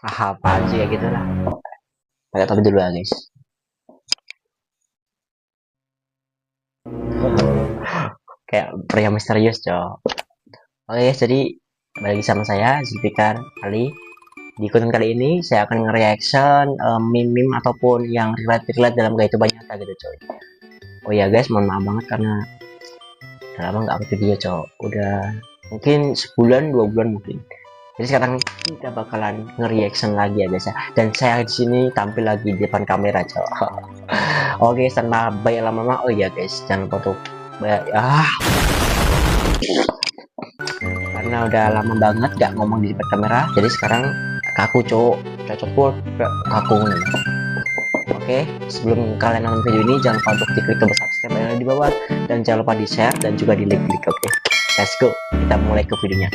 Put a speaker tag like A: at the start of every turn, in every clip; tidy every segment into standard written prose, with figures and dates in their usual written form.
A: apaan sih ya gitu lah. Pakai topi dulu ya guys. Kayak pria misterius cok. Oke guys, jadi balik lagi sama saya Zulfikar Ali. Di konten kali ini saya akan nge-reaction meme-meme ataupun yang relate-relate dalam kehidupan nyata gitu coy. Oh ya guys, mohon maaf banget karena udah lama nggak upload video cok. Udah mungkin sebulan 2 bulan mungkin. Jadi sekarang kita bakalan nge-reaction lagi ya guys ya. Dan saya di sini tampil lagi di depan kamera cok. Oke, tanpa banyak lama-lama. Oh ya guys, jangan lupa untuk karena udah lama banget gak ngomong di depan kamera, jadi sekarang kaku cowok cocok buat kaku nih. Oke, sebelum kalian nonton video ini jangan lupa untuk diklik tombol subscribe yang ada di bawah dan jangan lupa di share dan juga di like. Oke, let's go, kita mulai ke videonya.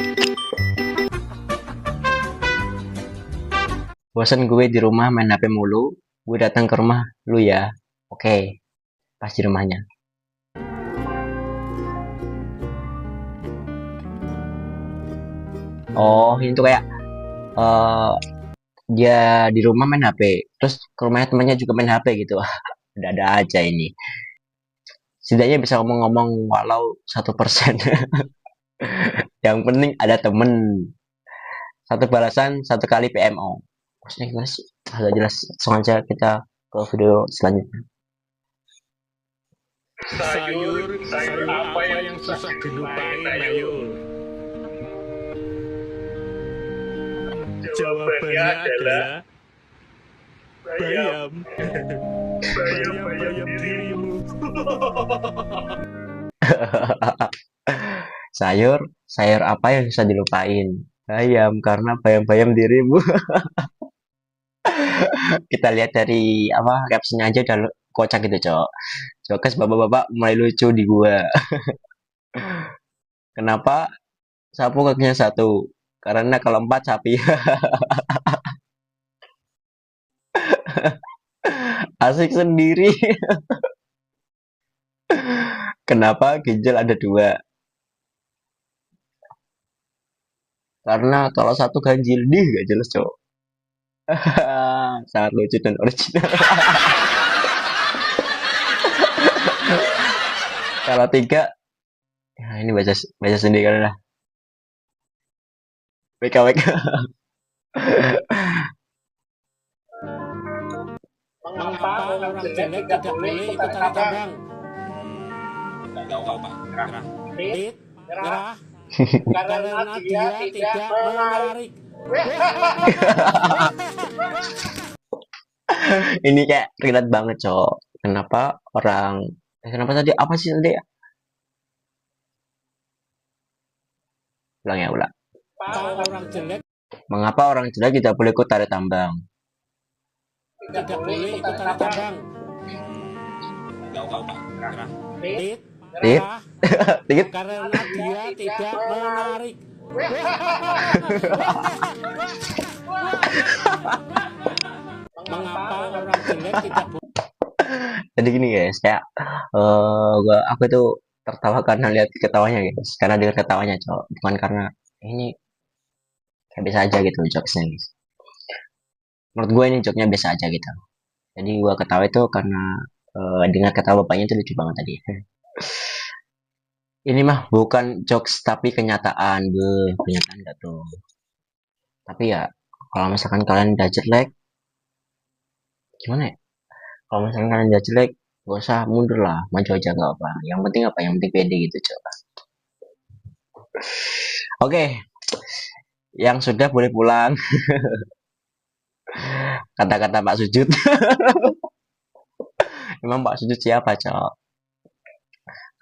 A: Bosan gue di rumah main HP mulu, gue datang ke rumah lu ya. Oke, pas di rumahnya. Oh, ini tuh kayak dia di rumah main HP, terus ke rumahnya temannya juga main HP gitu. Ada aja ini. Setidaknya bisa ngomong-ngomong walau 1%. Yang penting ada temen. Satu balasan, satu kali PMO. Maksudnya gimana sih? Agak jelas. Langsung aja kita ke video selanjutnya.
B: Sayur apa yang susah dilupain, Ayu? Jawabannya adalah bayam. Bayam dirimu.
A: Sayur apa yang bisa dilupain? Bayam, karena bayam-bayam dirimu. Kita lihat dari apa captionnya aja udah kocak gitu, cok. Cokes bapak-bapak mulai lucu di gua. Kenapa sapu kakinya satu? Karena kalau 4 sapi. Asik sendiri. Kenapa ginjal ada 2? Karena kalau satu ganjil nih gak jelas cowok. Sangat lucu dan original. Kalau 3, ya ini baca sendiri kan lah. WKWK.
B: Mengapa orang jelek tidak boleh ikut tari tambang? Tidak tahu Pak. Nyerah. Karena dia tidak menarik.
A: Ini kayak relate banget cowok. Kenapa tadi apa sih tadi ya? Ulang ya ulang. Mengapa orang jelek tidak boleh ikut tari tambang?
B: Tidak boleh ikut tari tambang. Tidak tahu Pak.
A: Dikit.
B: Karena dia tidak menarik. Mengapa orang jelek tidak boleh?
A: Jadi gini guys, kayak aku tuh tertawa karena lihat ketawanya guys, karena dengar ketawanya cowok, bukan karena ini kayak biasa aja gitu jokesnya guys. Menurut gue ini jokesnya biasa aja gitu. Jadi gue ketawa itu karena dengar ketawa bapaknya itu lucu banget tadi. Ini mah bukan jokes tapi kenyataan, kenyataan gak tuh. Tapi ya kalau misalkan kalian udah jelek, gimana ya? Kalau misalkan kalian udah jelek, gak usah mundur lah, maju aja gak apa. Yang penting apa? Yang penting pede gitu coba. Oke, yang sudah boleh pulang. Kata-kata Pak Sujud. Emang Pak Sujud siapa cowok?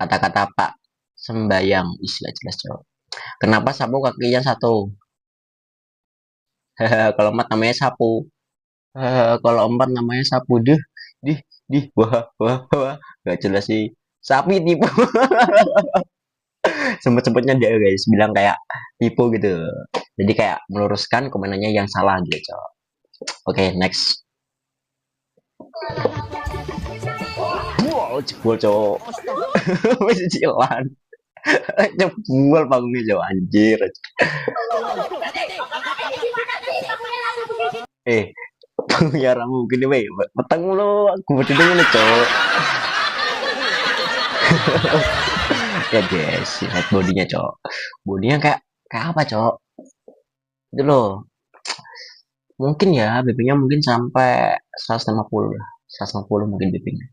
A: Kata-kata Pak Sembayang, istilah jelas cowok. Kenapa sapu kakinya satu? Kalau 4 namanya sapu. Kalau 4 namanya sapu deh. Wah, gak jelas sih. Sapi tipu. Sempet-sempetnya dia guys bilang kayak tipu gitu. Jadi kayak meluruskan komenannya yang salah gitu cowok. Oke, next. Wow, jebol cowok. Masih cilan. Jebol panggungnya cowok anjir. Ya ramu gini weh, petang lo, aku berdiri ngono cok. Ya guys, lihat bodinya cok. Bodinya kayak kayak apa cok? Itu loh. Mungkin ya BB-nya mungkin sampai 150 lah. 150 mungkin BB-nya.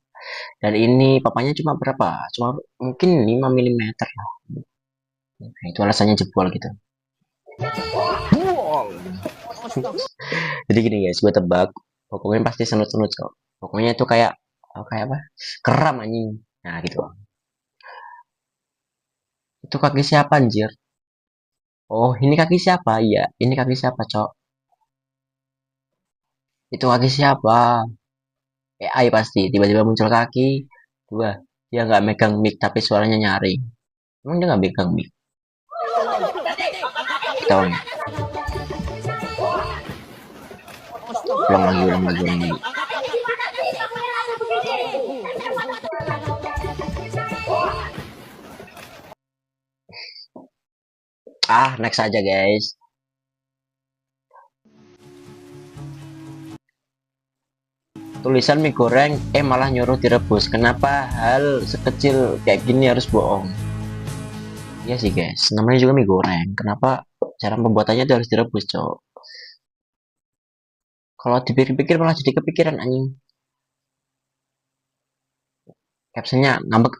A: Dan ini papanya cuma berapa? Cuma mungkin 5 milimeter lah. Nah, itu alasannya jebol gitu. Jadi gini guys, gue tebak pokoknya pasti senut-senut kok. Pokoknya itu kayak kayak apa? Keram anjing. Nah, gitu. Itu kaki siapa anjir? Oh, ini kaki siapa? Iya, ini kaki siapa, Cok? Itu kaki siapa? AI pasti. Tiba-tiba muncul kaki. Dua. Dia nggak megang mic tapi suaranya nyaring. Emang dia nggak megang mic? Tahu nih. Ulang lagi, ulang lagi, ulang lagi. Next aja guys. Tulisan mie goreng, malah nyuruh direbus. Kenapa hal sekecil kayak gini harus bohong? Iya sih guys, namanya juga mie goreng. Kenapa cara pembuatannya itu harus direbus, cok? Kalau dipikir-pikir malah jadi kepikiran anjing. Captionnya ngambek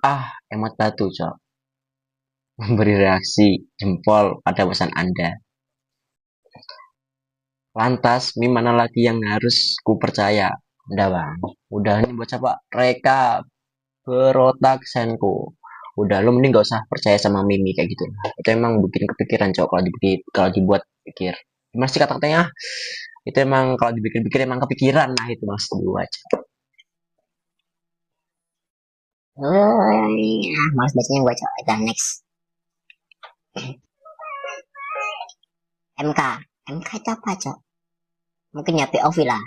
A: emot batu, cok. Memberi reaksi jempol pada pesan Anda. Lantas, mie mana lagi yang harus ku percaya? Udah bang, udah ini buat siapa? Reka berotak senku. Udah lu mending gak usah percaya sama Mimi kayak gitu. Itu emang bikin kepikiran cowok kalau dibuat pikir. Gimana sih kata-katanya? Itu emang kalau dibikin-bikin emang kepikiran. Nah itu maksud gue aja.
C: Males bacanya gue cok. Dan next. MK. MK itu apa cok? Mungkin ya POV lah.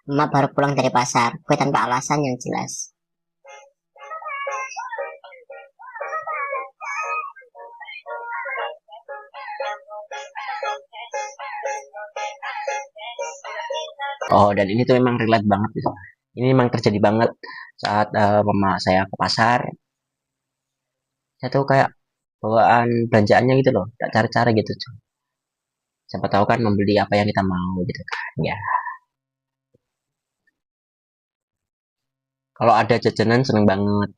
C: Emak baru pulang dari pasar. Gue tanpa alasan yang jelas.
A: Oh, dan ini tuh memang relate banget gitu. Ini memang terjadi banget saat mama saya ke pasar. Saya tuh kayak bawaan belanjaannya gitu loh, tak cara-cara gitu. Cuy. Siapa tahu kan membeli apa yang kita mau gitu kan. Ya, kalau ada jajanan seneng banget.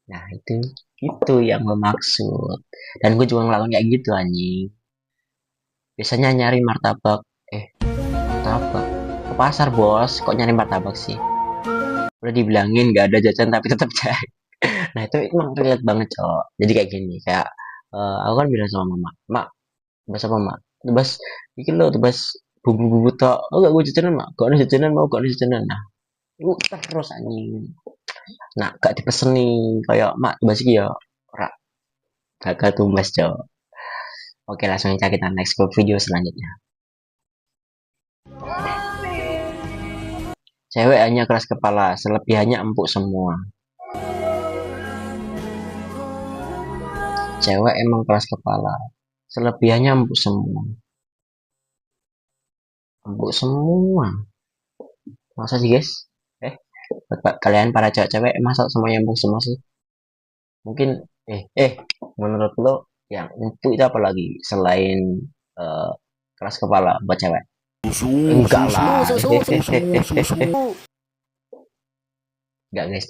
A: Nah itu yang gue maksud. Dan gue juga ngelakuin kayak gitu anjing. Biasanya nyari martabak. Martabak. Ke pasar bos, kok nyari martabak sih? Udah dibilangin gak ada jajan tapi tetap cari. Nah itu emang relate banget cowok. Jadi kayak gini, kayak aku kan bilang sama mama, mak, tebas apa mak? Tebas, bikin lo tebas bumbu-bumbu tok. Oh gak gue jajanan mak, gak ada jajanan mau gak ada jajanan. Nah, lu terus anjing. Nah, gak dipeseni kayak mak tebas iki ya. Ora gagal tumbas cowok. Oke langsung aja kita next ke video selanjutnya. Cewek hanya keras kepala, selebihnya empuk semua. Cewek emang keras kepala, selebihnya empuk semua. Empuk semua. Masa sih guys? Buat kalian para cewek-cewek masa semuanya empuk semua sih? Mungkin menurut lo yang empuk itu apa lagi selain eh, keras kepala buat cewek? Enggak lah. Enggak guys,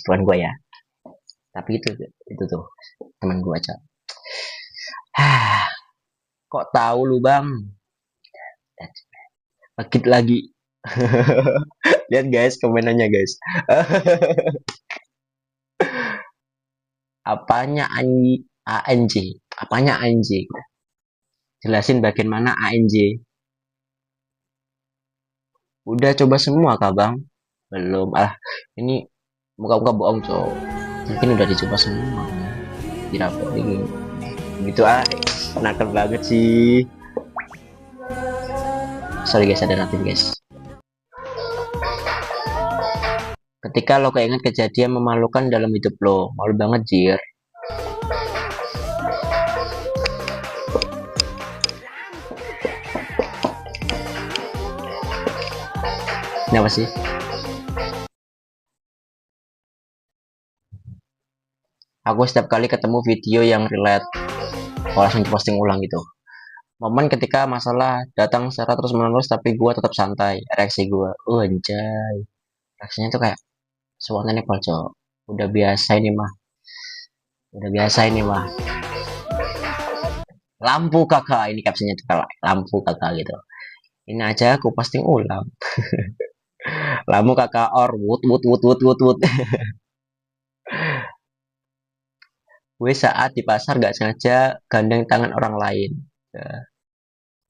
A: bukan gua ya. Tapi itu tuh teman gua aja. Kok tahu lu bang? Sakit lagi. Lihat guys komenannya guys. Apanya ANJ? Apanya ANJ? Jelasin bagian mana ANJ. Udah coba semua kah bang? Belum. Ini muka-muka bohong cowok. Mungkin udah dicoba semua. Tidak ini. Gitu nakal banget sih. Sorry guys, ada notif guys. Ketika lo keinget kejadian memalukan dalam hidup lo, malu banget jir. Ini apa sih? Aku setiap kali ketemu video yang relate, aku langsung posting ulang gitu. Momen ketika masalah datang secara terus menerus tapi gue tetap santai. Reaksi gue, anjay. Reaksinya tuh kayak spontanable, cok. Udah biasa ini mah. Udah biasa ini mah. Lampu kakak, ini captionnya tuh kayak lampu kakak gitu. Ini aja aku posting ulang. Lampu kakak or wood wood wood wood wood wood. Gue saat di pasar gak sengaja gandeng tangan orang lain. Ya,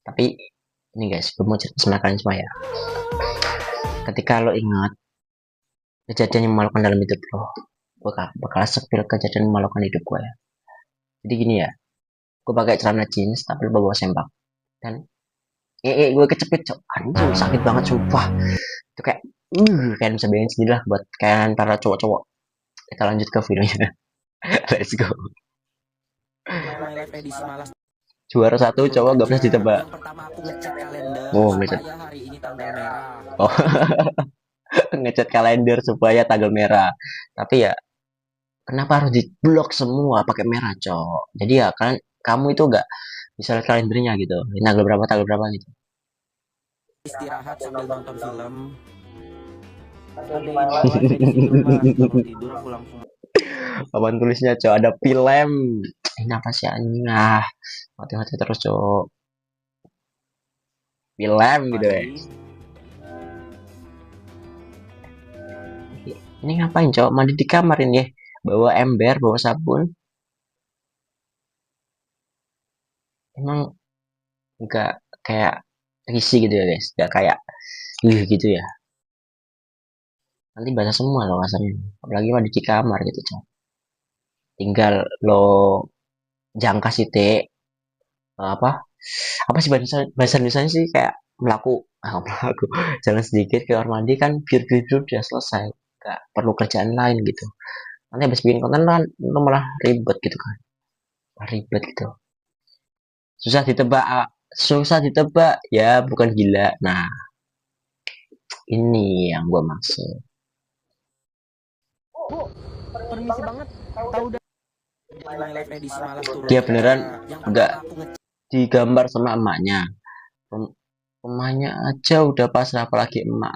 A: tapi ini guys, gue mau cerita sama kalian semua ya. Ketika lo ingat kejadian yang memalukan dalam hidup lo, gue bakal sepil kejadian memalukan hidup gue ya. Jadi gini ya, gue pakai celana jeans tapi lupa bawa sempak dan gue kecepit, cok. Anjir, sakit banget sumpah. Itu kayak kalian bisa bayangin sendiri lah buat kalian para cowok-cowok. Kita lanjut ke filmnya. Let's go.
B: My Life edisi malas.
A: Juara satu cowok gak bisa ditebak.
B: Yang pertama aku ngecek kalender
A: Oh,
B: supaya
A: ngecek.
B: hari ini tanggal merah.
A: Oh, ngecat kalender supaya tanggal merah. Tapi ya, kenapa harus diblok semua pakai merah, cok? Jadi ya kan kamu itu gak bisa lihat kalendernya gitu. Ini tanggal berapa gitu.
B: Istirahat sambil nonton film. Ada My Life edisi rumah sebelum tidur aku langsung
A: Papan tulisnya, cok, ada film. Ini apa sih anjing? Ah, mati-mati terus, cok. Film gitu ya.
B: mandi.
A: Ini ngapain, cok? Mandi di kamar ini ya. Bawa ember, bawa sabun. Emang nggak kayak risih gitu ya, guys. Nggak kayak gitu ya. Nanti basah semua loh kasarnya. Apalagi mandi di kamar gitu, cok. Tinggal lo jangka titik apa apa sih bahasa Indonesia sih, kayak melaku melaku jalan sedikit ke kamar mandi kan biar udah selesai, nggak perlu kerjaan lain gitu. Nanti habis bikin konten kan lo malah ribet gitu kan, ribet gitu, susah ditebak, susah ditebak ya, bukan gila. Nah, ini yang gua maksud.
B: Permisi banget. Tahu dah. My Life edisi malas turun.
A: Dia beneran
B: Yang
A: nggak
B: pertama aku ngecek
A: digambar sama emaknya. Emaknya aja udah pasrah, apalagi emak.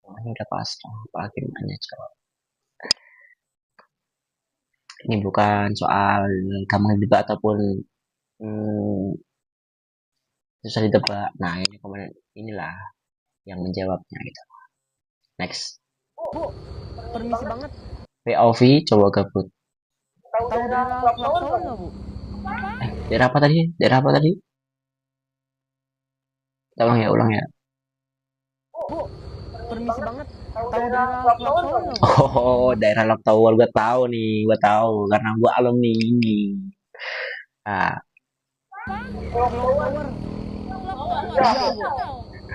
A: Emaknya udah pasrah, apalagi emaknya, cowok. Ini bukan soal gampang ditebak ataupun susah ditebak. Nah, ini komen inilah yang menjawabnya gitu. Next.
B: permisi banget.
A: POV coba gabut.
B: Tahu daerah Flaktower nggak bu?
A: Daerah apa tadi? Daerah apa tadi? Ulang ya.
B: Permisi banget. Tahu daerah Flaktower nggak bu?
A: Oh, daerah Lock Tower gue tahu nih, gue tahu karena gue alumni ini. Ah,
B: Flaktower. Iya bu.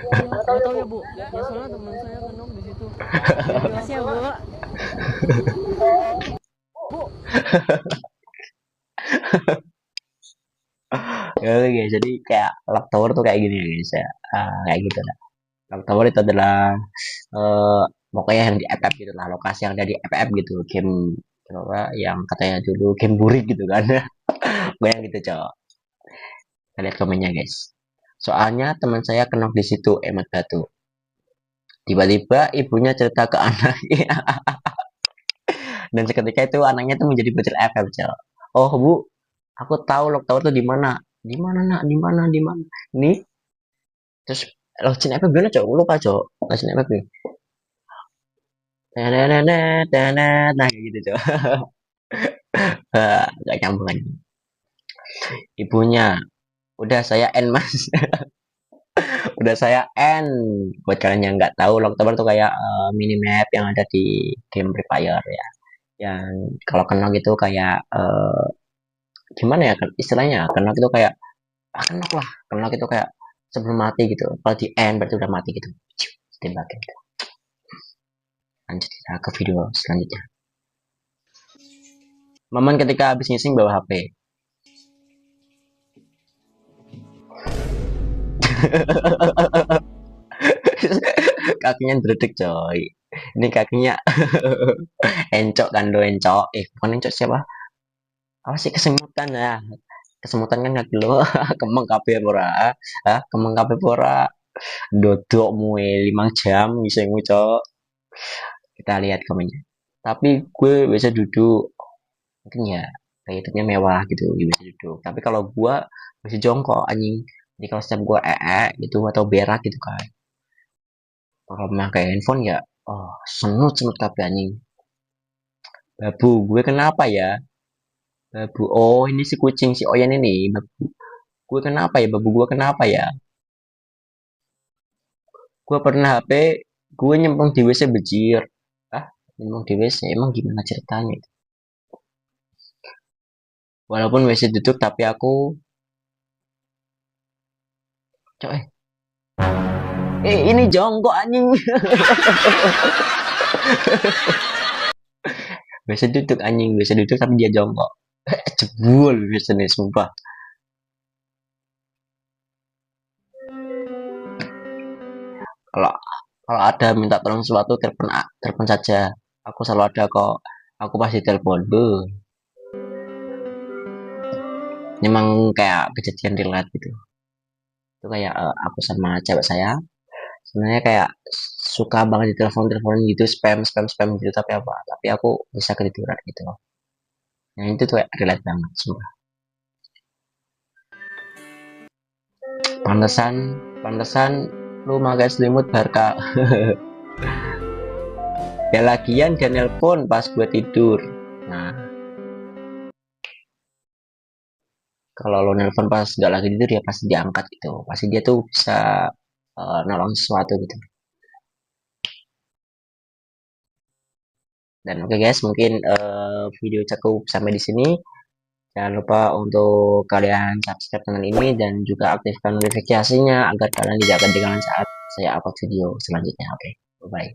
B: Nggak tahu ya bu. Ya soalnya teman saya ngenong di situ. Makasih ya bu.
A: ya guys, jadi kayak Lock Tower tuh kayak gini ya guys ya. Kayak gitu lah. Lock Tower itu adalah eh pokoknya yang di FF gitu lah, lokasi yang ada di FF gitu, game apa yang katanya dulu game burik gitu kan. Gue yang gitu, cowok. Kita lihat komennya guys. Soalnya teman saya kenok di situ, emat batu. Tiba-tiba ibunya cerita ke anaknya, dan seketika itu anaknya tuh menjadi bocil FF, cowok. Oh bu, aku tahu Lock Tower tuh di mana. Di mana nak? Di mana? Di mana? Ini terus Login FF gimana, cowok? Lupa, cowok. Login FF nih. Nah, kayak gitu, cowok. Gak nyambung lagi. Ibunya, udah saya end mas. Udah saya end. Buat kalian yang nggak tahu, Locktober tuh kayak minimap yang ada di game Free Fire ya. Yang kalau kena gitu kayak gimana ya istilahnya? Kena gitu kayak kena lah. Kena gitu kayak sebelum mati gitu. Kalau di end berarti udah mati gitu. Tembakin gitu. Lanjut kita ke video selanjutnya. Momen ketika habis ngising bawa HP. kakinya dredeg coy. Ini kakinya encok kan lo, encok. Bukan encok, siapa? Apa sih, kesemutan ya? Kesemutan kan kaki lo. Kemeng kabeh ora. Kemeng kabeh ora. Dodok mue 5 jam bisa ngucok. Kita lihat komennya. Tapi gue bisa duduk. Mungkin ya kayak hidupnya mewah gitu, ya bisa duduk. Tapi kalau gue masih jongkok anjing. Jadi kalau setiap gue gitu atau berak gitu kan. Kalau memakai handphone ya, oh, semut kabeh anjing. Babu, gue kenapa ya? Babu, oh ini si kucing si Oyan ini. Babu, gue kenapa ya? Babu gue kenapa ya? Gue pernah HP, gue nyemplung di WC bejir. Nyemplung di WC, emang gimana ceritanya itu? Walaupun WC tutup, tapi aku, coy, ini jongkok anjing. WC duduk anjing, WC duduk tapi dia jongkok. Jebul WC nih, sumpah. Kalau kalau ada minta tolong sesuatu, telepon saja. Aku selalu ada kok. Aku pasti telepon. Memang kayak kejadian relate gitu. Itu kayak aku sama cewek saya sebenarnya kayak suka banget di telepon gitu, spam gitu, tapi aku bisa ketiduran gitu loh. Yang itu tuh kayak relate banget sumpah. Pantesan lu pakai selimut Barca. Ya lagian dia nelpon pas gue tidur. Nah, kalau lo nelpon pas gak lagi tidur ya pasti diangkat gitu, pasti dia tuh bisa nolong sesuatu gitu. Dan oke guys, mungkin video cukup sampai di sini. Jangan lupa untuk kalian subscribe channel ini dan juga aktifkan notifikasinya agar kalian tidak ketinggalan saat saya upload video selanjutnya. Oke, bye.